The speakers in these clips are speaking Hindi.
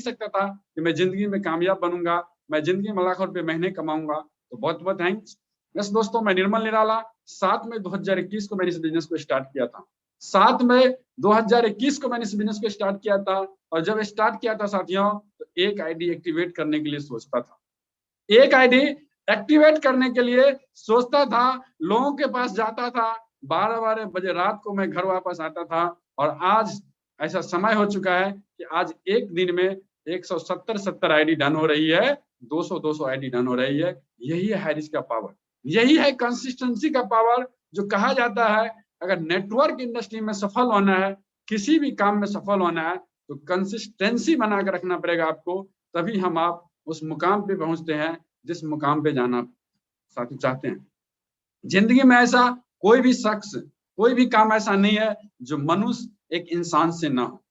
सकता था कि मैं जिंदगी में कामयाब बनूंगा, मैं जिंदगी में लाखों रुपए महीने कमाऊंगा। तो बहुत बहुत थैंक्स। बस दोस्तों, मैं निर्मल निराला, 7 मई 2021 को मैंने इस बिजनेस को स्टार्ट किया था। 7 मई 2021 को मैंने इस बिजनेस को स्टार्ट किया था। और जब स्टार्ट किया था साथियों, तो एक आईडी एक्टिवेट करने के लिए सोचता था, एक आईडी एक्टिवेट करने के लिए सोचता था, लोगों के पास जाता था, 12-12 बजे रात को मैं घर वापस आता था। और आज ऐसा समय हो चुका है कि आज एक दिन में 170 आईडी डन हो रही है, 200 आईडी डन हो रही है। यही है हैरिस का पावर, यही है कंसिस्टेंसी का पावर। जो कहा जाता है, अगर नेटवर्क इंडस्ट्री में सफल होना है, किसी भी काम में सफल होना है, तो कंसिस्टेंसी बनाकर रखना पड़ेगा आपको, तभी हम आप उस मुकाम पे पहुंचते हैं जिस मुकाम पे जाना साथी चाहते हैं। जिंदगी में ऐसा कोई भी शख्स, कोई भी काम ऐसा नहीं है जो मनुष्य एक इंसान से ना हो।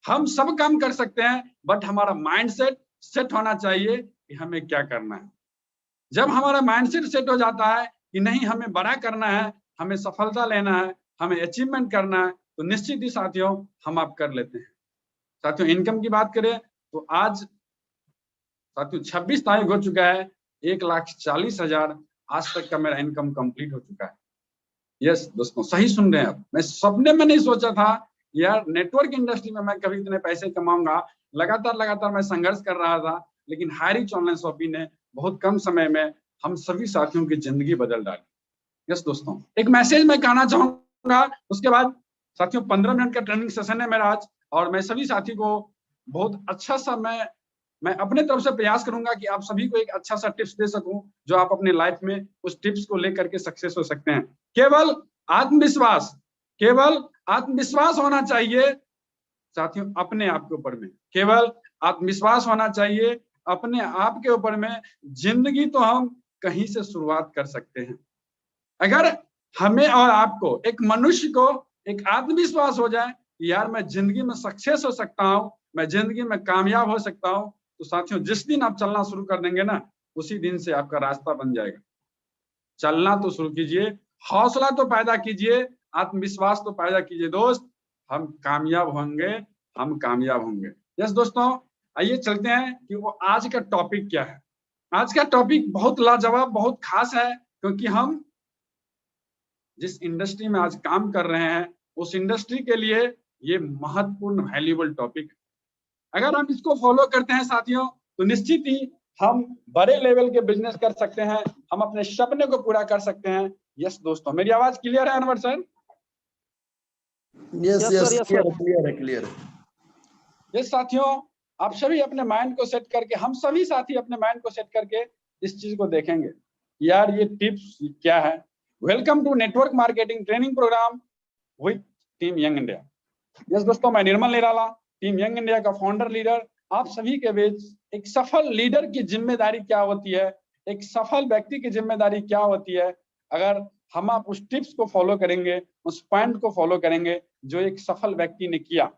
हम सब काम कर सकते हैं, बट हमारा माइंडसेट सेट होना चाहिए कि हमें क्या करना है। जब हमारा माइंडसेट सेट हो जाता है कि नहीं, हमें बड़ा करना है, हमें सफलता लेना है, हमें अचीवमेंट करना है, तो निश्चित ही साथियों हम आप कर लेते हैं। साथियों, इनकम की बात करें तो आज साथियों 26 तारीख हो चुका है, 1,40,000 आज तक का मेरा इनकम कंप्लीट हो चुका है। यस दोस्तों, सही सुन रहे हैं आप। मैं सपने में नहीं सोचा था यार नेटवर्क इंडस्ट्री में मैं कभी इतने पैसे कमाऊंगा। लगातार मैं संघर्ष कर रहा था, लेकिन हैरिच ऑनलाइन शॉपिंग ने बहुत कम समय में हम सभी साथियों की जिंदगी बदल डाली। यस दोस्तों, एक मैसेज मैं कहना चाहूंगा, उसके बाद साथियों 15 मिनट का ट्रेनिंग सेशन है मेरा आज, और मैं सभी साथी को बहुत अच्छा सा मैं अपने तरफ से प्रयास करूंगा कि आप सभी को एक अच्छा सा टिप्स दे सकूं, जो आप अपने लाइफ में उस टिप्स को लेकर के सक्सेस हो सकते हैं। केवल आत्मविश्वास, केवल आत्मविश्वास होना चाहिए साथियों अपने आप के ऊपर में, केवल आत्मविश्वास होना चाहिए अपने आप के ऊपर में। जिंदगी तो हम कहीं से शुरुआत कर सकते हैं। अगर हमें और आपको, एक मनुष्य को एक आत्मविश्वास हो जाए कि यार मैं जिंदगी में सक्सेस हो सकता हूँ, मैं जिंदगी में कामयाब हो सकता हूँ, तो साथियों जिस दिन आप चलना शुरू कर देंगे ना, उसी दिन से आपका रास्ता बन जाएगा। चलना तो शुरू कीजिए, हौसला तो पैदा कीजिए, आत्मविश्वास तो पैदा कीजिए दोस्त। हम कामयाब होंगे, हम कामयाब होंगे। यस दोस्तों, आइए चलते हैं कि वो आज का टॉपिक क्या है। आज का टॉपिक बहुत लाजवाब, बहुत खास है, क्योंकि हम जिस इंडस्ट्री में आज काम कर रहे हैं, उस इंडस्ट्री के लिए ये महत्वपूर्ण वैल्यूएबल टॉपिक। अगर हम इसको फॉलो करते हैं साथियों, तो निश्चित ही हम बड़े लेवल के बिजनेस कर सकते हैं, हम अपने सपने को पूरा कर सकते हैं। यस दोस्तों, मेरी आवाज क्लियर है अनवर सर? क्लियर है। यस साथियों, आप सभी अपने माइंड को सेट करके, हम सभी साथी अपने माइंड को सेट करके इस चीज को देखेंगे यार ये टिप्स क्या है। Welcome to network marketing training programme with team young India. Yes दोस्तों, मैं Nirmal Nirala, team young India का फाउंडर लीडर। आप सभी के बीच एक सफल लीडर की जिम्मेदारी क्या होती है, एक सफल व्यक्ति की जिम्मेदारी क्या होती है, अगर हम आप उस टिप्स को फॉलो करेंगे, उस पॉइंट को फॉलो करेंगे जो एक सफल व्यक्ति ने किया,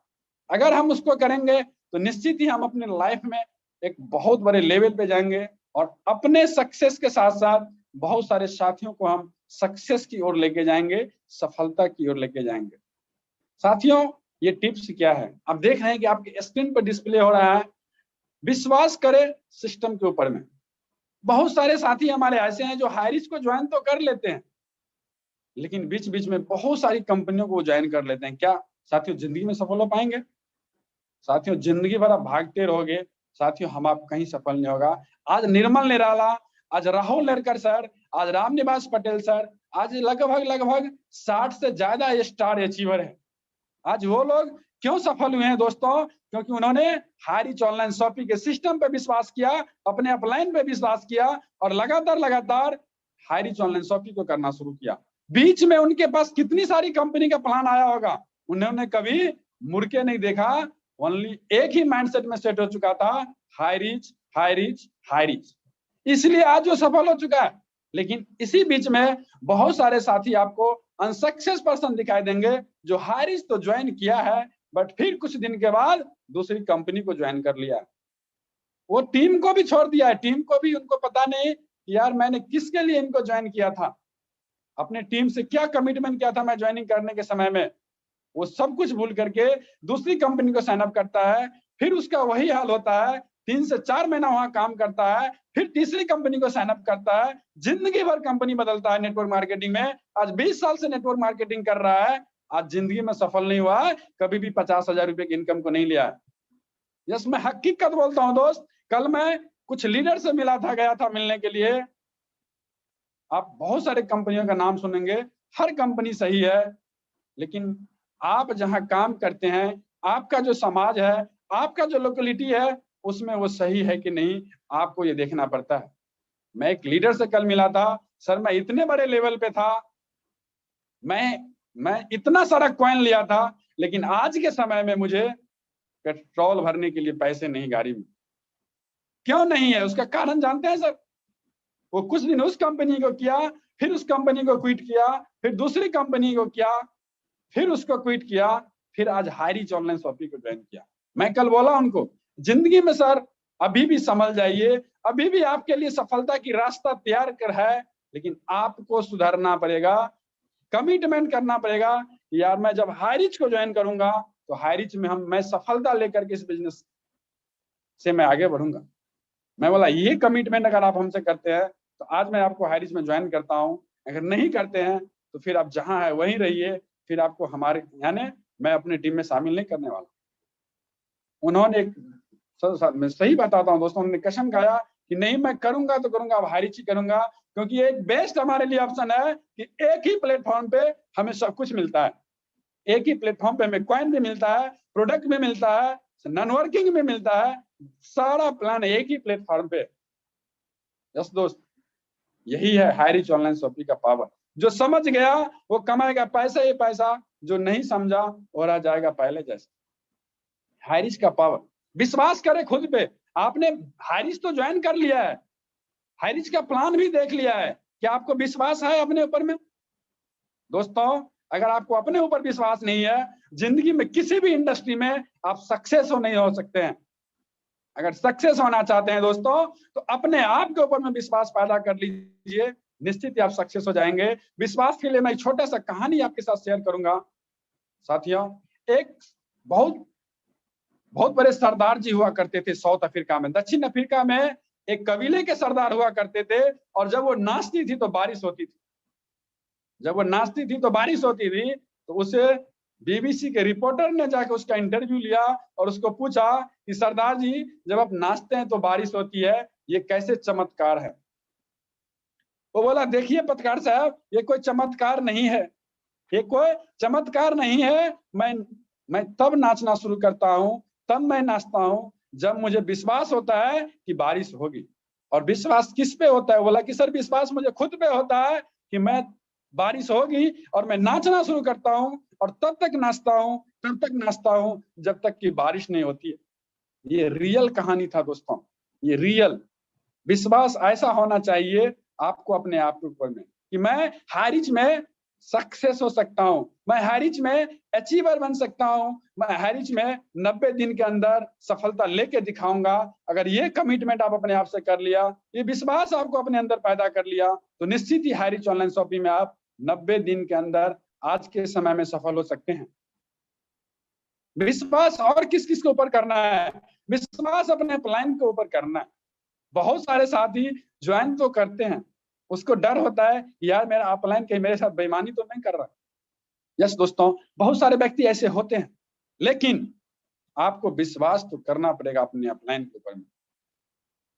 अगर हम उसको करेंगे तो निश्चित ही हम अपने लाइफ में एक बहुत बड़े लेवल पे जाएंगे, और अपने सक्सेस के साथ साथ बहुत सारे साथियों को हम सक्सेस की ओर लेके जाएंगे, सफलता की ओर लेके जाएंगे। साथियों, ये टिप्स क्या है, आप देख रहे हैं कि आपके स्क्रीन पर डिस्प्ले हो रहा है। विश्वास करें सिस्टम के ऊपर में। बहुत सारे साथी हमारे ऐसे हैं जो हायरिच को ज्वाइन तो कर लेते हैं, लेकिन बीच बीच में बहुत सारी कंपनियों को ज्वाइन कर लेते हैं। क्या साथियों जिंदगी में सफल हो पाएंगे? साथियों जिंदगी भर आप भागते रहोगे, साथियों हम आप कहीं सफल नहीं होगा। आज निर्मल निराला, आज राहुल लड़कर सर, आज रामनिवास पटेल सर, आज लगभग 60 से ज्यादा स्टार अचीवर है। आज वो लोग क्यों सफल हुए हैं दोस्तों? क्योंकि उन्होंने हैरिच ऑनलाइन शॉपिंग के सिस्टम पे विश्वास किया, अपने अपलाइन पे विश्वास किया, और लगातार हैरिच ऑनलाइन शॉपिंग को करना शुरू किया। बीच में उनके पास कितनी सारी कंपनी का प्लान आया होगा, उन्होंने कभी मुड़ के नहीं देखा। ओनली एक ही माइंडसेट में सेट हो चुका था, हैरिच हैरिच हैरिच, इसलिए आज वो सफल हो चुका है। लेकिन इसी बीच में बहुत सारे साथी आपको अनसक्सेस पर्सन दिखाई देंगे, जो हैरिच तो ज्वाइन किया है, बट फिर कुछ दिन के बाद दूसरी कंपनी को ज्वाइन कर लिया, वो टीम को भी छोड़ दिया है। टीम को भी उनको पता नहीं कि यार मैंने किसके लिए इनको ज्वाइन किया था, अपने टीम से क्या कमिटमेंट किया था मैं ज्वाइनिंग करने के समय में, वो सब कुछ भूल करके दूसरी कंपनी को साइन अप करता है। फिर उसका वही हाल होता है, 3 से 4 महीना वहां काम करता है, फिर तीसरी कंपनी को साइन अप करता है, जिंदगी भर कंपनी बदलता है नेटवर्क मार्केटिंग में। आज 20 साल से नेटवर्क मार्केटिंग कर रहा है, आज जिंदगी में सफल नहीं हुआ है, कभी भी 50,000 रुपए की इनकम को नहीं लिया है। यस, मैं हकीकत बोलता हूं दोस्त। कल मैं कुछ लीडर से मिला था, गया था मिलने के लिए। आप बहुत सारे कंपनियों का नाम सुनेंगे, हर कंपनी सही है, लेकिन आप जहां काम करते हैं, आपका जो समाज है, आपका जो लोकेलिटी है, उसमें वो सही है कि नहीं, आपको ये देखना पड़ता है। मैं एक लीडर से कल मिला था, सर मैं इतने बड़े लेवल पे था, मैं इतना सारा कॉइन लिया था, लेकिन आज के समय में मुझे पेट्रोल भरने के लिए पैसे नहीं गाड़ी में। क्यों नहीं है? उसका कारण जानते हैं सर? वो कुछ दिन उस कंपनी को किया, फिर उस कंपनी को क्विट किया, फिर दूसरी कंपनी को किया, फिर उसको क्विट किया, फिर आज हाईरिच ऑनलाइन शॉपिंग को ज्वाइन किया। मैं कल बोला उनको, जिंदगी में सर अभी भी संभल जाइए, अभी भी आपके लिए सफलता की रास्ता तैयार कर है, लेकिन आपको सुधरना पड़ेगा, कमिटमेंट करना पड़ेगा। यार मैं जब हाईरिच को ज्वाइन करूंगा तो हाईरिच में मैं सफलता लेकर के इस बिजनेस से मैं आगे बढ़ूंगा। मैं बोला ये कमिटमेंट अगर आप हमसे करते हैं तो आज मैं आपको हाईरिच में ज्वाइन करता हूं, अगर नहीं करते हैं तो फिर आप जहां है वहीं रहिए, फिर आपको हमारे यानी मैं अपनी टीम में शामिल नहीं करने वाला। उन्होंने एक मैं सही बताता हूँ दोस्तों, उन्होंने कसम खाया कि नहीं मैं करूंगा तो करूंगा, अब हाईरिच ही करूंगा, क्योंकि ये एक बेस्ट हमारे लिए ऑप्शन है कि एक ही प्लेटफॉर्म पे हमें सब कुछ मिलता है। एक ही प्लेटफॉर्म पे हमें कॉइन भी मिलता है, प्रोडक्ट भी मिलता है, नेटवर्किंग भी मिलता है, सारा प्लान एक ही प्लेटफॉर्म पे। यस दोस्त, यही है हाईरिच ऑनलाइन शॉपिंग का पावर। जो समझ गया वो कमाएगा पैसा ही पैसा, जो नहीं समझा वो रह जाएगा पहले जैसे। हाईरिच का पावर, विश्वास करे खुद पे। आपने हाईरिच तो ज्वाइन कर लिया है, हाईरिच का प्लान भी देख लिया है, क्या आपको विश्वास है अपने ऊपर में? दोस्तों अगर आपको अपने ऊपर विश्वास नहीं है, जिंदगी में किसी भी इंडस्ट्री में आप सक्सेस नहीं हो सकते हैं। अगर सक्सेस होना चाहते हैं दोस्तों, तो अपने आप के ऊपर में विश्वास पैदा कर लीजिए, निश्चित ही आप सक्सेस हो जाएंगे। विश्वास के लिए मैं छोटा सा कहानी आपके साथ शेयर करूंगा। साथियों, एक बहुत बड़े सरदार जी हुआ करते थे साउथ अफ्रीका में, दक्षिण अफ्रीका में एक कबीले के सरदार हुआ करते थे, और जब वो नाचती थी तो बारिश होती थी। जब वो नाचती थी तो बारिश होती थी, तो उसे बीबीसी के रिपोर्टर ने जाकर उसका इंटरव्यू लिया और उसको पूछा कि सरदार जी जब आप नाचते हैं तो बारिश होती है, ये कैसे चमत्कार है? वो बोला देखिए पत्रकार साहब, ये कोई चमत्कार नहीं है, ये कोई चमत्कार नहीं है। मैं तब नाचना शुरू करता हूँ, तब मैं नाचता हूँ जब मुझे विश्वास होता है कि बारिश होगी। और विश्वास किस पे होता है? बोला कि सर विश्वास मुझे खुद पे होता है कि मैं बारिश होगी, और मैं नाचना शुरू करता हूँ, और तब तक नाचता हूँ, तब तक नाचता हूँ जब तक कि बारिश नहीं होती है। ये रियल कहानी था दोस्तों, ये रियल विश्वास ऐसा होना चाहिए आपको अपने आप के ऊपर में कि मैं हाईरिच में सक्सेस हो सकता हूं, मैं हाईरिच में अचीवर बन सकता हूं, मैं हाईरिच में 90 दिन के अंदर सफलता लेके दिखाऊंगा। अगर ये कमिटमेंट आप अपने आप से कर लिया, ये विश्वास आपको अपने अंदर पैदा कर लिया, तो निश्चित ही हाईरिच ऑनलाइन शॉपिंग में आप 90 दिन के अंदर आज के समय में सफल हो सकते हैं। विश्वास और किस किस के ऊपर करना है? विश्वास अपने प्लान के ऊपर करना है। बहुत सारे साथी ज्वाइन तो करते हैं, उसको डर होता है यार मेरा अपलाइन कहीं मेरे साथ बेईमानी तो नहीं कर रहा। यस दोस्तों, बहुत सारे व्यक्ति ऐसे होते हैं, लेकिन आपको विश्वास तो करना पड़ेगा अपने अपलाइन के ऊपर में।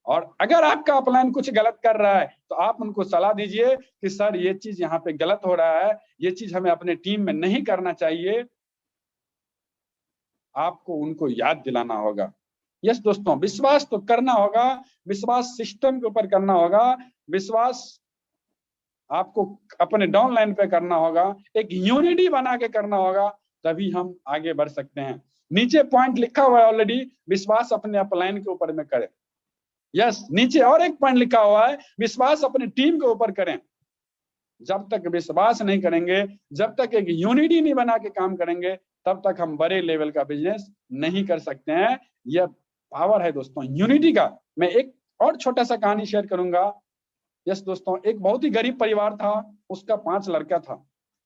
और अगर आपका अपलाइन कुछ गलत कर रहा है तो आप उनको सलाह दीजिए कि सर ये चीज यहाँ पे गलत हो रहा है, ये चीज हमें अपने टीम में नहीं करना चाहिए। आपको उनको याद दिलाना होगा। यस दोस्तों, विश्वास तो करना होगा, विश्वास सिस्टम के ऊपर करना होगा, विश्वास आपको अपने डाउनलाइन पे करना होगा, एक यूनिटी बना के करना होगा, तभी हम आगे बढ़ सकते हैं। नीचे पॉइंट लिखा हुआ है ऑलरेडी, विश्वास अपने अपलाइन के ऊपर में करें। यस, नीचे और एक पॉइंट लिखा हुआ है, विश्वास अपनी टीम के ऊपर करें। जब तक विश्वास नहीं करेंगे, जब तक एक यूनिटी नहीं बना के काम करेंगे, तब तक हम बड़े लेवल का बिजनेस नहीं कर सकते हैं। यह पावर है दोस्तों यूनिटी का। मैं एक और छोटा सा कहानी शेयर करूंगा। यस दोस्तों, एक बहुत ही गरीब परिवार था, उसका 5 लड़का था।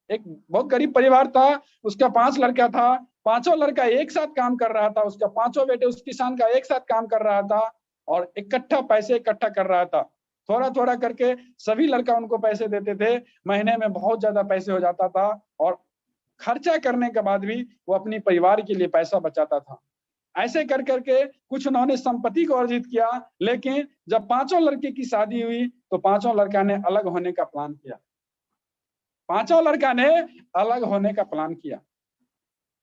एक बहुत गरीब परिवार था, उसका 5 लड़का था, पांचों लड़का एक साथ काम कर रहा था, उसका पांचों बेटे उस किसान का एक साथ काम कर रहा था और इकट्ठा पैसे इकट्ठा कर रहा था। थोड़ा थोड़ा करके सभी लड़का उनको पैसे देते थे, महीने में बहुत ज्यादा पैसे हो जाता था और खर्चा करने के बाद भी वो अपनी परिवार के लिए पैसा बचाता था। ऐसे कर करके कुछ उन्होंने संपत्ति को अर्जित किया, लेकिन जब पांचों लड़के की शादी हुई तो पांचों लड़का ने अलग होने का प्लान किया। पांचों लड़का ने अलग होने का प्लान किया।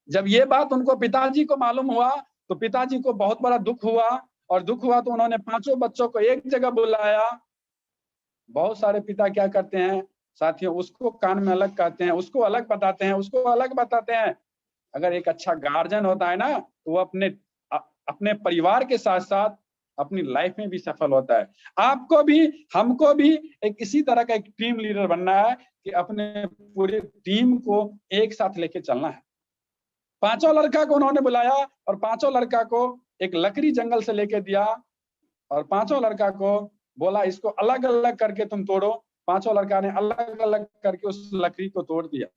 जब ये बात उनको पिताजी को मालूम हुआ तो पिताजी को बहुत बड़ा दुख हुआ, और दुख हुआ तो उन्होंने पांचों बच्चों को एक जगह बुलाया। बहुत सारे पिता क्या करते हैं साथियों, उसको कान में अलग कहते हैं, उसको अलग बताते हैं, उसको अलग बताते हैं। अगर एक अच्छा गार्जियन होता है ना तो वो अपने परिवार के साथ साथ अपनी लाइफ में भी सफल होता है। आपको भी हमको भी एक इसी तरह का एक टीम लीडर बनना है कि अपने पूरे टीम को एक साथ लेके चलना है। पांचों लड़का को उन्होंने बुलाया और पांचों लड़का को एक लकड़ी जंगल से लेके दिया और पांचों लड़का को बोला इसको अलग अलग करके तुम तोड़ो। पांचों लड़का ने अलग अलग करके उस लकड़ी को तोड़ दिया।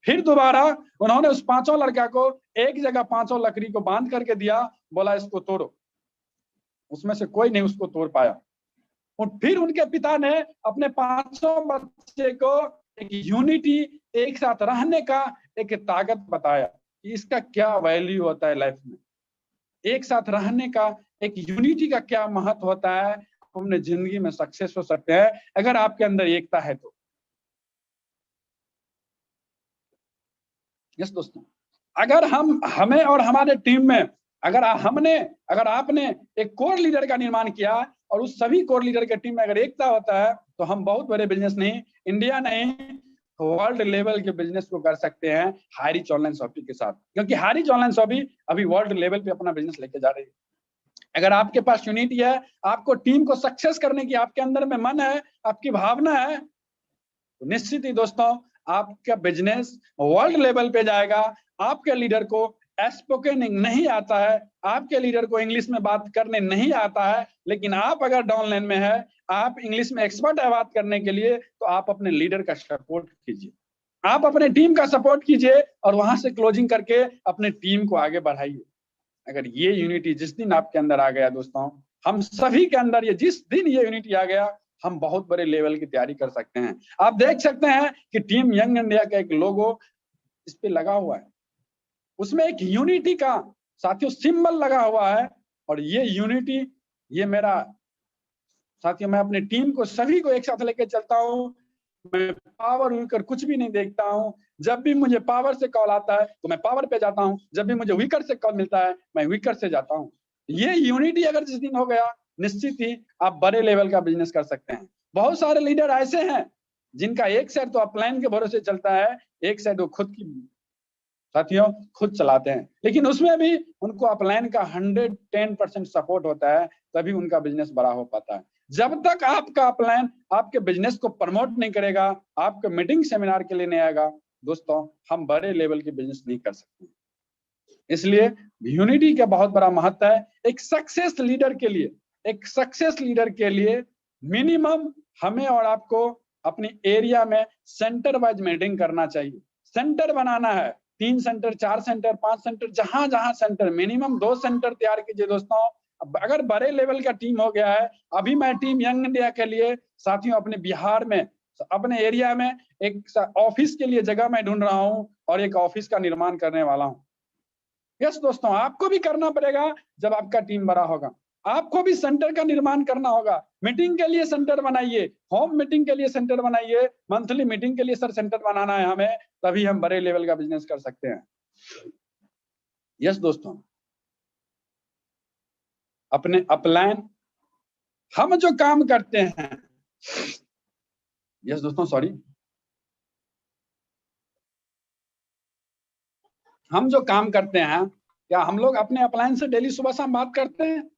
फिर दोबारा उन्होंने उस पांचों लड़का को एक जगह पांचों लकड़ी को बांध करके दिया, बोला इसको तोड़ो। उसमें से कोई नहीं उसको तोड़ पाया। और फिर उनके पिता ने अपने पांचों बच्चे को एक यूनिटी, एक साथ रहने का एक ताकत बताया कि इसका क्या वैल्यू होता है लाइफ में, एक साथ रहने का एक यूनिटी का क्या महत्व होता है। अपने जिंदगी में सक्सेस हो सकते हैं अगर आपके अंदर एकता है तो। यस दोस्तों, अगर हमें और हमारे टीम में अगर आपने एक कोर लीडर का निर्माण किया और उस सभी कोर लीडर के टीम में अगर एकता होता है तो हम बहुत बड़े बिजनेस नहीं, इंडिया नहीं, वर्ल्ड लेवल के बिजनेस को कर सकते हैं हाईरिच ऑनलाइन शॉपिंग के साथ। क्योंकि हाईरिच ऑनलाइन शॉपिंग अभी वर्ल्ड लेवल पे अपना बिजनेस लेके जा रही है। अगर आपके पास यूनिटी है, आपको टीम को सक्सेस करने की आपके अंदर में मन है, आपकी भावना है, तो निश्चित ही दोस्तों आपका बिजनेस वर्ल्ड लेवल पे जाएगा। आपके लीडर को स्पोकन नहीं आता है, आपके लीडर को इंग्लिश में बात करने नहीं आता है, लेकिन आप अगर डाउनलाइन में है, आप इंग्लिश में एक्सपर्ट है बात करने के लिए, तो आप अपने लीडर का सपोर्ट कीजिए, आप अपने टीम का सपोर्ट कीजिए और वहां से क्लोजिंग करके अपने टीम को आगे बढ़ाइए। अगर ये यूनिटी जिस दिन आपके अंदर आ गया दोस्तों, हम सभी के अंदर ये जिस दिन ये यूनिटी आ गया, हम बहुत बड़े लेवल की तैयारी कर सकते हैं। आप देख सकते हैं कि टीम यंग इंडिया का एक लोगो इस पे लगा हुआ है, उसमें एक यूनिटी का साथियों सिंबल लगा हुआ है। और ये यूनिटी, ये मेरा साथियों, मैं अपनी टीम को सभी को एक साथ लेकर चलता हूँ। मैं पावर विकर कुछ भी नहीं देखता हूँ। जब भी मुझे पावर से कॉल आता है तो मैं पावर पे जाता हूँ, जब भी मुझे विकर से कॉल मिलता है मैं विकर से जाता हूँ। ये यूनिटी अगर जिस दिन हो गया, निश्चित ही आप बड़े लेवल का बिजनेस कर सकते हैं। बहुत सारे लीडर ऐसे हैं जिनका एक साइड तो अपलाइन के भरोसे चलता है, एक साइड वो खुद की साथियों खुद चलाते हैं, लेकिन उसमें भी उनको अपलाइन का 110% सपोर्ट होता है, तभी उनका बिजनेस बड़ा हो पाता है। जब तक आपका अपलाइन आपके बिजनेस को प्रमोट नहीं करेगा, आपके मीटिंग सेमिनार के लिए नहीं आएगा, दोस्तों हम बड़े लेवल के बिजनेस नहीं कर सकते। इसलिए यूनिटी का बहुत बड़ा महत्व है। एक सक्सेस लीडर के लिए मिनिमम हमें और आपको अपने एरिया में सेंटर वाइज मीटिंग करना चाहिए। सेंटर बनाना है, 3 सेंटर, 4 सेंटर, 5 सेंटर, जहां जहां सेंटर, मिनिमम 2 सेंटर तैयार कीजिए दोस्तों। अगर बड़े लेवल का टीम हो गया है, अभी मैं टीम यंग इंडिया के लिए साथियों अपने बिहार में अपने एरिया में एक ऑफिस के लिए जगह मैं ढूंढ रहा हूं और एक ऑफिस का निर्माण करने वाला हूं। यस दोस्तों, आपको भी करना पड़ेगा। जब आपका टीम बड़ा होगा आपको भी सेंटर का निर्माण करना होगा। मीटिंग के लिए सेंटर बनाइए, होम मीटिंग के लिए सेंटर बनाइए, मंथली मीटिंग के लिए सर सेंटर बनाना है हमें, तभी हम बड़े लेवल का बिजनेस कर सकते हैं। यस दोस्तों, अपने अपलाइन हम जो काम करते हैं, यस दोस्तों सॉरी, हम जो काम करते हैं, क्या हम लोग अपने अपलाइन से डेली सुबह शाम बात करते हैं?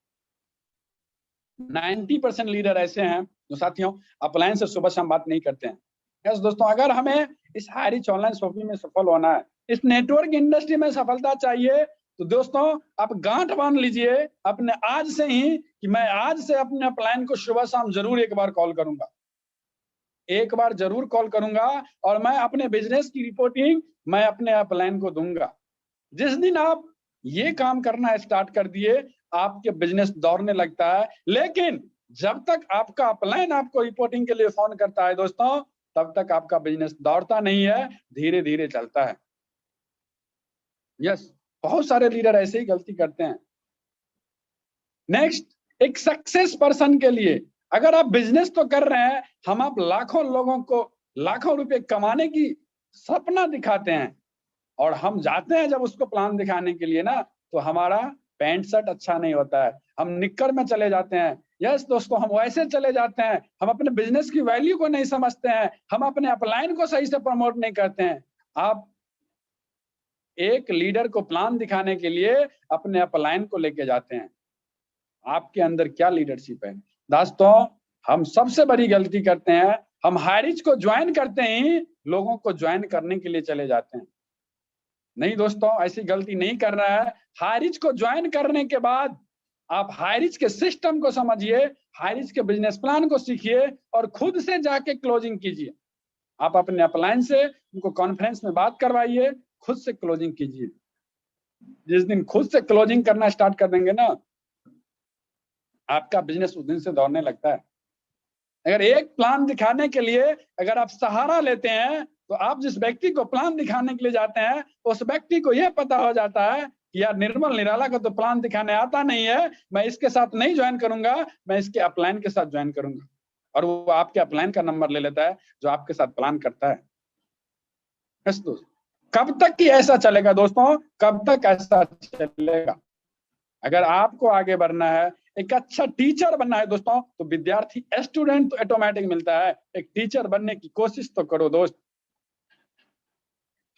90% लीडर ऐसे हैं जो साथियों अपलाइन से सुबह शाम बात नहीं करते हैं। यस दोस्तों, अगर हमें इस हाईरिच ऑनलाइन शॉपिंग में सफल होना है, इस नेटवर्क इंडस्ट्री में सफलता चाहिए, तो दोस्तों आप गांठ बांध लीजिए अपने आज से ही कि मैं आज से अपने अपलाइन को सुबह शाम जरूर एक बार कॉल करूंगा। एक बार जरूर कॉल करूंगा और मैं अपने बिजनेस की रिपोर्टिंग मैं अपने अपलाइन को दूंगा। जिस दिन आप ये काम करना स्टार्ट कर दिए, आपके बिजनेस दौड़ने लगता है। लेकिन जब तक आपका अपलाइन आपको रिपोर्टिंग के लिए फोन करता है दोस्तों, तब तक आपका बिजनेस दौड़ता नहीं है, धीरे धीरे चलता है। यस, बहुत सारे लीडर ऐसे ही गलती करते हैं। नेक्स्ट, एक सक्सेस पर्सन के लिए अगर आप बिजनेस तो कर रहे हैं, हम आप लाखों लोगों को लाखों रुपए कमाने की सपना दिखाते हैं और हम जाते हैं जब उसको प्लान दिखाने के लिए ना, तो हमारा पैंट शर्ट अच्छा नहीं होता है, हम निक्कर में चले जाते हैं। यस दोस्तों, हम वैसे चले जाते हैं, हम अपने बिजनेस की वैल्यू को नहीं समझते हैं, हम अपने अपलाइन को सही से प्रमोट नहीं करते हैं। आप एक लीडर को प्लान दिखाने के लिए अपने अपलाइन को लेके जाते हैं, आपके अंदर क्या लीडरशिप है? दोस्तों, हम सबसे बड़ी गलती करते हैं, हम हायरिज को ज्वाइन करते ही लोगों को ज्वाइन करने के लिए चले जाते हैं। नहीं दोस्तों, ऐसी गलती नहीं करना है। हायरिज को ज्वाइन करने के बाद आप हायरिज के सिस्टम को समझिए, हायरिज के बिजनेस प्लान को सीखिए और खुद से जाके क्लोजिंग कीजिए। आप अपने अपलाइन से उनको कॉन्फ्रेंस में बात करवाइए, खुद से क्लोजिंग कीजिए। जिस दिन खुद से क्लोजिंग करना स्टार्ट कर देंगे ना, आपका बिजनेस उस दिन से दौड़ने लगता है। अगर एक प्लान दिखाने के लिए अगर आप सहारा लेते हैं, तो आप जिस व्यक्ति को प्लान दिखाने के लिए जाते हैं, उस व्यक्ति को यह पता हो जाता है कि यार निर्मल निराला को तो प्लान दिखाने आता नहीं है, मैं इसके साथ नहीं ज्वाइन करूंगा, मैं इसके अपलाइन के साथ ज्वाइन करूंगा। और वो आपके अपलाइन का नंबर ले लेता है जो आपके साथ प्लान करता है। बस दोस्त, कब तक की ऐसा चलेगा दोस्तों? कब तक ऐसा चलेगा? अगर आपको आगे बढ़ना है, एक अच्छा टीचर बनना है दोस्तों, तो विद्यार्थी स्टूडेंट तो ऑटोमेटिक मिलता है, एक टीचर बनने की कोशिश तो करो दोस्त।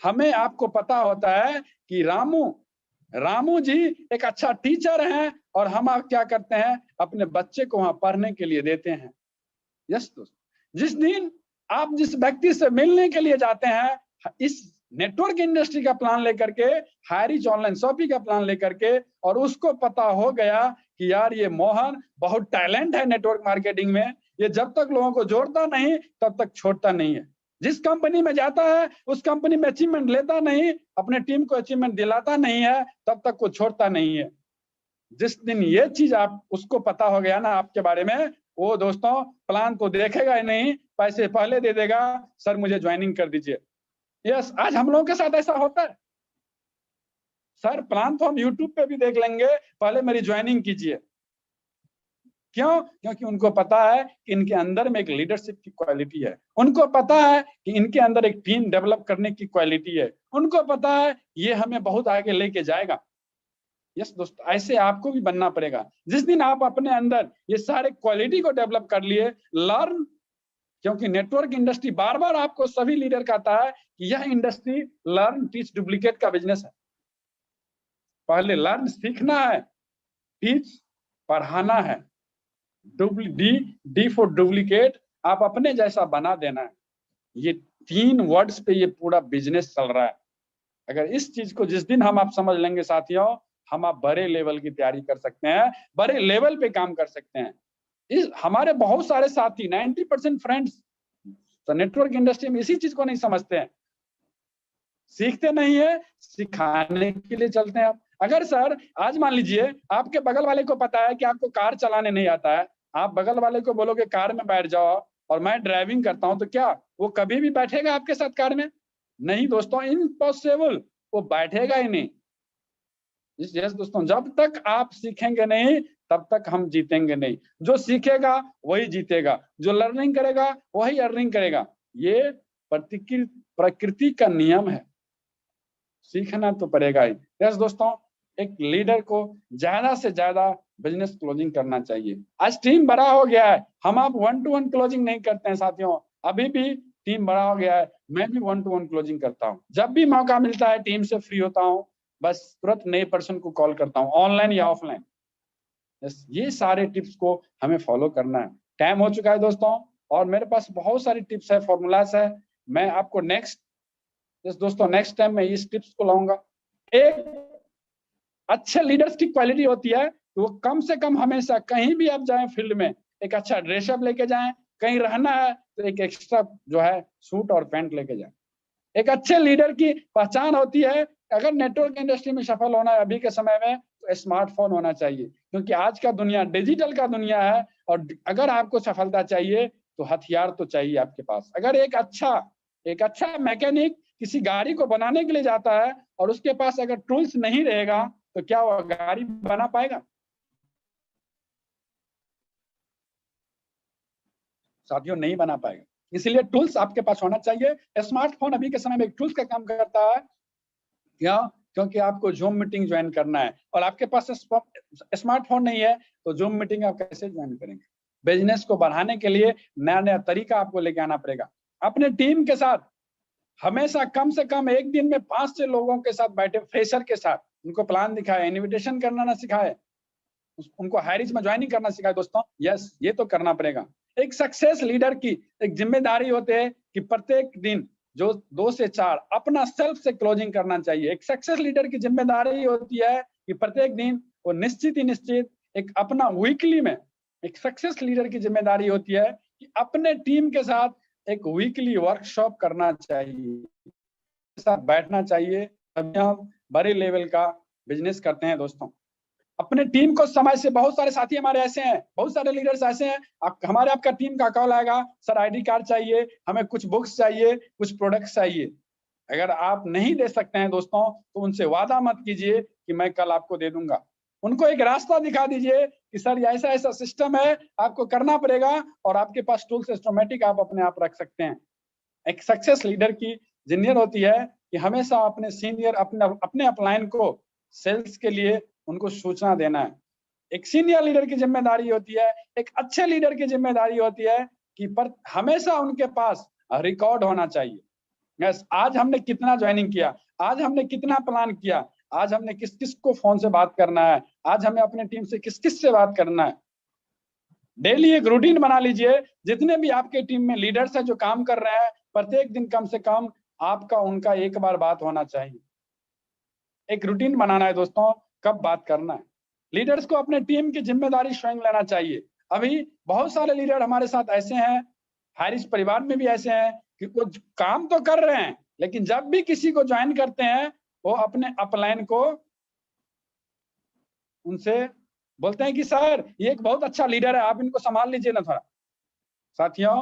हमें आपको पता होता है कि रामू जी एक अच्छा टीचर हैं और हम आप क्या करते हैं, अपने बच्चे को वहां पढ़ने के लिए देते हैं। यस दोस्त, जिस दिन आप जिस व्यक्ति से मिलने के लिए जाते हैं, इस नेटवर्क इंडस्ट्री का प्लान लेकर के, हायरिज ऑनलाइन शॉपिंग का प्लान लेकर के, और उसको पता हो गया कि यार ये मोहन बहुत टैलेंट है नेटवर्क मार्केटिंग में, ये जब तक लोगों को जोड़ता नहीं तब तक छोड़ता नहीं है। जिस कंपनी में जाता है उस कंपनी में अचीवमेंट लेता नहीं, अपने टीम को अचीवमेंट दिलाता नहीं है, तब तक वो छोड़ता नहीं है। जिस दिन ये चीज आप उसको पता हो गया ना आपके बारे में, वो दोस्तों प्लान तो देखेगा ही नहीं, पैसे पहले दे देगा, सर मुझे ज्वाइनिंग कर दीजिए। यस, आज हम लोगों के साथ ऐसा होता है, सर प्लान तो हम यूट्यूब पे भी देख लेंगे, पहले मेरी ज्वाइनिंग कीजिए। क्यों? क्योंकि उनको पता है कि इनके अंदर में एक लीडरशिप की क्वालिटी है, उनको पता है कि इनके अंदर एक टीम डेवलप करने की क्वालिटी है, उनको पता है ये हमें बहुत आगे लेके जाएगा। यस दोस्त, ऐसे आपको भी बनना पड़ेगा। जिस दिन आप अपने अंदर ये सारे क्वालिटी को डेवलप कर लिए, लर्न, क्योंकि नेटवर्क इंडस्ट्री बार बार आपको सभी लीडर कहता है कि यह इंडस्ट्री लर्न टीच डुप्लीकेट का बिजनेस है। पहले लर्न सीखना है, टीच पढ़ाना है, डी फॉर डुप्लीकेट आप अपने जैसा बना देना है। ये 3 वर्ड्स पे ये पूरा बिजनेस चल रहा है। अगर इस चीज को जिस दिन हम आप समझ लेंगे साथियों, हम आप बड़े लेवल की तैयारी कर सकते हैं, बड़े लेवल पे काम कर सकते हैं। इस हमारे बहुत सारे साथी 90% फ्रेंड्स नेटवर्क इंडस्ट्री में इसी चीज को नहीं समझते हैं, सीखते नहीं है, सिखाने के लिए चलते हैं। आप अगर सर आज मान लीजिए आपके बगल वाले को पता है कि आपको कार चलाने नहीं आता है, आप बगल वाले को बोलोगे कार में बैठ जाओ और मैं ड्राइविंग करता हूं, तो क्या वो कभी भी बैठेगा आपके साथ कार में? नहीं दोस्तों, इम्पॉसिबल, वो बैठेगा ही नहीं। यस दोस्तों, जब तक आप सीखेंगे नहीं तब तक हम जीतेंगे नहीं। जो सीखेगा वही जीतेगा, जो लर्निंग करेगा वही अर्निंग करेगा। ये प्रकृति का नियम है, सीखना तो पड़ेगा ही। यस दोस्तों, एक लीडर को ज्यादा से ज्यादा बिजनेस क्लोजिंग करना चाहिए। आज टीम बड़ा हो गया है, हम आप 1-to-1 क्लोजिंग नहीं करते हैं साथियों, अभी भी टीम बड़ा हो गया है, मैं भी 1-to-1 क्लोजिंग करता हूँ। जब भी मौका मिलता है टीम से फ्री होता हूँ, बस तुरंत नए पर्सन को कॉल करता हूँ, ऑनलाइन या ऑफलाइन। ये सारे टिप्स को हमें फॉलो करना है। टाइम हो चुका है दोस्तों, और मेरे पास बहुत सारी टिप्स है, फॉर्मूलाज है, मैं आपको नेक्स्ट नेक्स्ट टाइम मैं इस टिप्स को लाऊंगा। एक अच्छे लीडर्स की क्वालिटी होती है तो वो कम से कम हमेशा कहीं भी आप जाएं फील्ड में, एक अच्छा ड्रेसअप लेके जाएं, कहीं रहना है तो एक एक्स्ट्रा जो है सूट और पैंट लेके जाए। एक अच्छे लीडर की पहचान होती है, अगर नेटवर्क इंडस्ट्री में सफल होना है अभी के समय में तो स्मार्टफोन होना चाहिए, क्योंकि आज का दुनिया डिजिटल का दुनिया है और अगर आपको सफलता चाहिए तो हथियार तो चाहिए आपके पास। अगर एक अच्छा मैकेनिक किसी गाड़ी को बनाने के लिए जाता है और उसके पास अगर टूल्स नहीं रहेगा तो क्या वो गाड़ी बना पाएगा? साथियों, नहीं बना पाएगा। इसलिए टूल्स आपके पास होना चाहिए। स्मार्टफोन अभी के समय में एक टूल्स का काम करता है। क्या? क्योंकि आपको जूम मीटिंग ज्वाइन करना है और आपके पास स्मार्टफोन नहीं है तो जूम मीटिंग आप कैसे ज्वाइन करेंगे? बिजनेस को बढ़ाने के लिए नया नया तरीका आपको लेके आना पड़ेगा। अपने टीम के साथ हमेशा कम से कम एक दिन में 5 से लोगों के साथ बैठे, फ्रेशर के साथ उनको प्लान दिखाए, इन्विटेशन करना ना सिखाए, उनको हायरिज में ज्वाइनिंग करना सिखाए। दोस्तों यस, ये तो करना पड़ेगा। एक सक्सेस लीडर की एक जिम्मेदारी होती है कि प्रत्येक दिन जो 2 से 4 अपना सेल्फ से क्लोजिंग करना चाहिए। एक सक्सेस लीडर की जिम्मेदारी होती है कि प्रत्येक दिन वो निश्चित ही निश्चित एक अपना वीकली में, एक सक्सेस लीडर की जिम्मेदारी होती है कि अपने टीम के साथ एक वीकली वर्कशॉप करना चाहिए, साथ बैठना चाहिए, तभी हम बड़े लेवल का बिजनेस करते हैं। दोस्तों अपने टीम को समय से, बहुत सारे साथी हमारे ऐसे हैं, बहुत सारे लीडर्स ऐसे हैं, हमारे आपका टीम का कॉल आएगा, सर आईडी कार्ड चाहिए, हमें कुछ बुक्स चाहिए, कुछ प्रोडक्ट्स चाहिए। अगर आप नहीं दे सकते हैं दोस्तों तो उनसे वादा मत कीजिए कि मैं कल आपको दे दूंगा। उनको एक रास्ता दिखा दीजिए कि सर ऐसा ऐसा सिस्टम है, आपको करना पड़ेगा और आपके पास टूल्स सिस्टमेटिक आप अपने आप रख सकते हैं। एक सक्सेस लीडर की जिम्मेदारी होती है कि हमेशा अपने सीनियर, अपने अपलाइन को सेल्स के लिए उनको सूचना देना है। एक सीनियर लीडर की जिम्मेदारी होती है, एक अच्छे लीडर की जिम्मेदारी होती है कि पर हमेशा उनके पास रिकॉर्ड होना चाहिए। यस, आज हमने कितना ज्वाइनिंग किया, आज हमने कितना प्लान किया, आज हमने किस किस को फोन से बात करना है, आज हमें अपने टीम से किस किस से बात करना है। डेली एक रूटीन बना लीजिए। जितने भी आपके टीम में लीडर्स हैं जो काम कर रहे हैं, प्रत्येक दिन कम से कम आपका उनका एक बार बात होना चाहिए। एक रूटीन बनाना है दोस्तों, कब बात करना है। लीडर्स को अपने टीम की जिम्मेदारी स्वयं लेना चाहिए। अभी बहुत सारे लीडर हमारे साथ ऐसे हैं, हारिस परिवार में भी ऐसे हैं कि वो काम तो कर रहे हैं लेकिन जब भी किसी को ज्वाइन करते हैं वो अपने अपलाइन को उनसे बोलते हैं कि सर ये एक बहुत अच्छा लीडर है, आप इनको संभाल लीजिए ना थोड़ा। साथियों,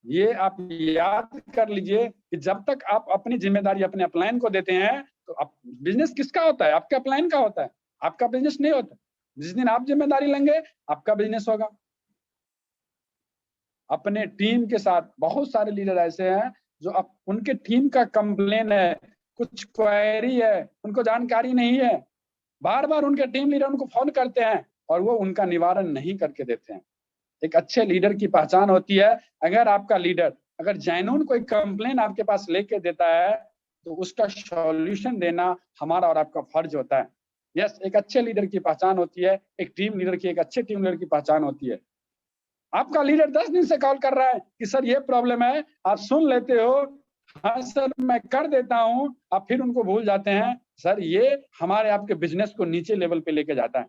ये आप याद कर लीजिए कि जब तक आप अपनी जिम्मेदारी अपने अपलाइन को देते हैं तो बिजनेस किसका होता है? आपके अपलाइन का होता है, आपका बिजनेस नहीं होता। जिस दिन आप जिम्मेदारी लेंगे आपका बिजनेस होगा। अपने टीम के साथ बहुत सारे लीडर ऐसे हैं जो उनके टीम का कंप्लेन है, कुछ क्वेरी है, उनको जानकारी नहीं है, बार बार उनके टीम लीडर उनको फोन करते हैं और वो उनका निवारण नहीं करके देते हैं। एक अच्छे लीडर की पहचान होती है, अगर आपका लीडर अगर जेन्युइन कोई कंप्लेन आपके पास लेके देता है तो उसका सॉल्यूशन देना हमारा और आपका फर्ज होता है। यस, एक अच्छे लीडर की पहचान होती है, एक टीम लीडर की, एक अच्छे टीम लीडर की पहचान होती है। आपका लीडर 10 दिन से कॉल कर रहा है कि सर ये प्रॉब्लम है, आप सुन लेते हो, हाँ सर मैं कर देता हूँ, आप फिर उनको भूल जाते हैं। सर ये हमारे आपके बिजनेस को नीचे लेवल पे लेके जाता है।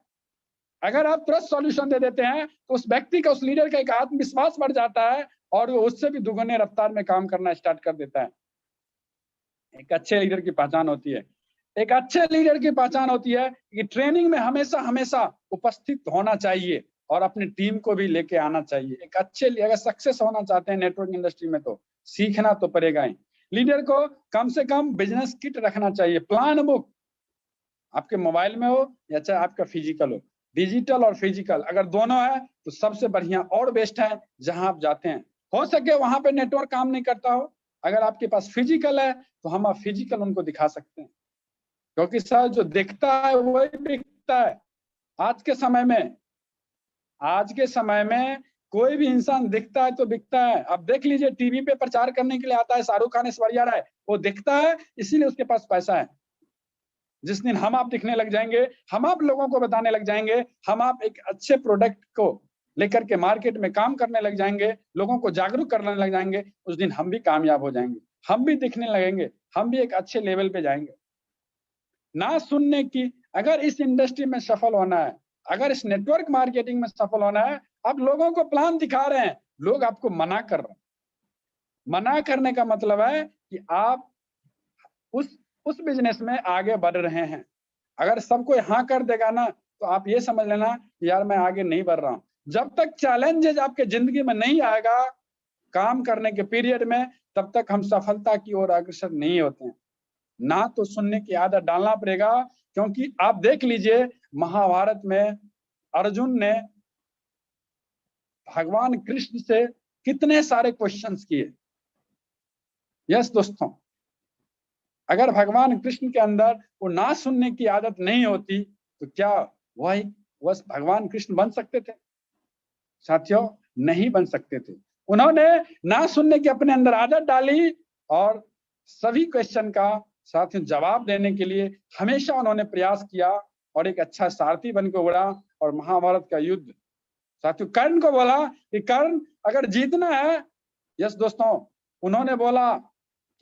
अगर आप तुरंत सॉल्यूशन दे देते हैं तो उस व्यक्ति का, उस लीडर का एक आत्मविश्वास बढ़ जाता है और वो उससे भी दुगने रफ्तार में काम करना स्टार्ट कर देता है। एक अच्छे लीडर की पहचान होती है, एक अच्छे लीडर की पहचान होती है कि ट्रेनिंग में हमेशा हमेशा उपस्थित होना चाहिए और अपनी टीम को भी लेके आना चाहिए। एक अच्छे, अगर सक्सेस होना चाहते हैं नेटवर्क इंडस्ट्री में तो सीखना तो पड़ेगा ही। लीडर को कम से कम बिजनेस किट रखना चाहिए, प्लान बुक, आपके मोबाइल में हो या चाहे आपका फिजिकल हो, डिजिटल और फिजिकल अगर दोनों है तो सबसे बढ़िया और बेस्ट है। जहां आप जाते हैं हो सके वहां पे नेटवर्क काम नहीं करता हो, अगर आपके पास फिजिकल है तो हम आप फिजिकल उनको दिखा सकते हैं, क्योंकि सर जो दिखता है वही बिकता है। आज के समय में कोई भी इंसान दिखता है तो बिकता है। अब देख लीजिए, टीवी पे प्रचार करने के लिए आता है शाहरुख खान, ऐश्वर्या राय, वो दिखता है इसीलिए उसके पास पैसा है। जिस दिन हम आप दिखने लग जाएंगे, हम आप लोगों को बताने लग जाएंगे, हम आप एक अच्छे प्रोडक्ट को लेकर के मार्केट में काम करने लग जाएंगे, लोगों को जागरूक करने लग जाएंगे, उस दिन हम भी कामयाब हो जाएंगे, हम भी दिखने लगेंगे, हम भी एक अच्छे लेवल पे जाएंगे। ना सुनने की, अगर इस इंडस्ट्री में सफल होना है, अगर इस नेटवर्क मार्केटिंग में सफल होना है, आप लोगों को प्लान दिखा रहे हैं, लोग आपको मना कर रहे हैं। मना करने का मतलब है कि आप उस बिजनेस में आगे बढ़ रहे हैं। अगर सब कोई हाँ कर देगा ना, तो आप ये समझ लेना यार मैं आगे नहीं बढ़ रहा हूँ। जब तक चैलेंजेस आपके जिंदगी में नहीं आएगा काम करने के पीरियड में, तब तक हम सफलता की ओर अग्रसर नहीं होते हैं। ना तो सुनने की आदत डालना पड़ेगा, क्योंकि आप देख लीजिए महाभारत में अर्जुन ने भगवान कृष्ण से कितने सारे क्वेश्चंस किए। यस दोस्तों, अगर भगवान कृष्ण के अंदर वो ना सुनने की आदत नहीं होती, तो क्या वह भगवान कृष्ण बन सकते थे? साथियों, नहीं बन सकते थे। उन्होंने ना सुनने की अपने अंदर आदत डाली और सभी क्वेश्चन का साथियों जवाब देने के लिए हमेशा उन्होंने प्रयास किया और एक अच्छा सारथी बनकर उड़ा और महाभारत का युद्ध। साथियों, कर्ण को बोला कि कर्ण अगर जीतना है, यस दोस्तों, उन्होंने बोला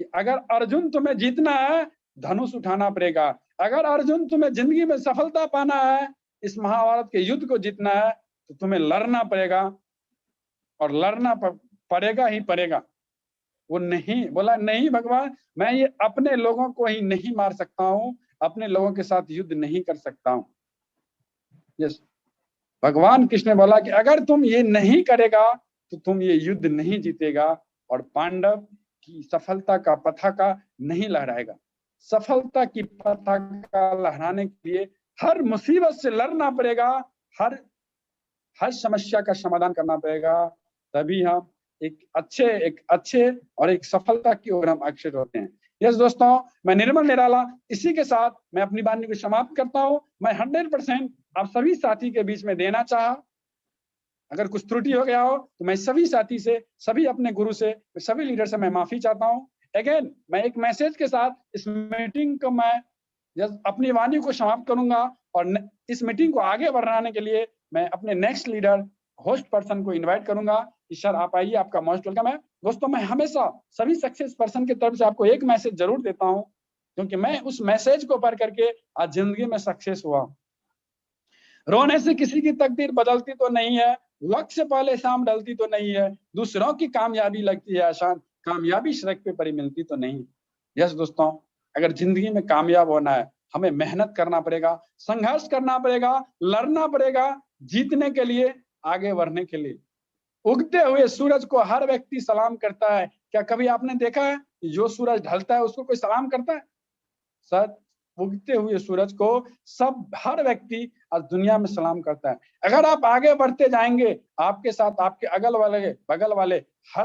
कि अगर अर्जुन तुम्हें जीतना है, धनुष उठाना पड़ेगा। अगर अर्जुन तुम्हें जिंदगी में सफलता पाना है, इस महाभारत के युद्ध को जीतना है, तो तुम्हें लड़ना पड़ेगा और लड़ना पड़ेगा ही पड़ेगा। वो नहीं बोला, नहीं भगवान, मैं ये अपने लोगों को ही नहीं मार सकता हूँ, अपने लोगों के साथ युद्ध नहीं कर सकता हूँ। यस, भगवान कृष्ण ने बोला कि अगर तुम ये नहीं करेगा तो तुम ये युद्ध नहीं जीतेगा और पांडव की सफलता का पताका नहीं लहराएगा। सफलता की पताका लहराने के लिए हर मुसीबत से लड़ना पड़ेगा, हर समस्या का समाधान करना पड़ेगा, तभी हम एक अच्छे और एक सफलता की ओर हम अग्रसर होते हैं। यस दोस्तों, मैं निर्मल निराला इसी के साथ मैं अपनी वाणी को समाप्त करता हूँ। मैं 100% आप सभी साथी के बीच में देना चाहा। अगर कुछ त्रुटि हो गया हो तो मैं सभी साथी से, सभी अपने गुरु से, सभी लीडर से मैं माफी चाहता हूँ। अगेन मैं एक मैसेज के साथ इस मीटिंग को मैं अपनी वाणी को समाप्त करूंगा और इस मीटिंग को आगे बढ़ाने के लिए मैं अपने नेक्स्ट लीडर होस्ट पर्सन को इनवाइट करूंगा कि सर आप आइए, आपका मोस्ट वेलकम है। दोस्तों, मैं हमेशा सभी सक्सेस पर्सन की तरफ से आपको एक मैसेज जरूर देता हूं, क्योंकि मैं उस मैसेज को पढ़ करके आज जिंदगी में सक्सेस हुआ। रोने से किसी की तकदीर बदलती तो नहीं है, वक्त से पहले शाम ढलती तो नहीं है, दूसरों की कामयाबी लगती है आसान, कामयाबी सड़क पे पड़ी मिलती तो नहीं। यस दोस्तों, अगर जिंदगी में कामयाब होना है, हमें मेहनत करना पड़ेगा, संघर्ष करना पड़ेगा, लड़ना पड़ेगा, जीतने के लिए, आगे बढ़ने के लिए। उगते हुए सूरज को हर व्यक्ति सलाम करता है। क्या कभी आपने देखा है कि जो सूरज ढलता है उसको कोई सलाम करता है? सर, उगते हुए सूरज को हर व्यक्ति आज दुनिया में सलाम करता है। अगर आप आगे बढ़ते जाएंगे, आपके साथ आपके बगल वाले हर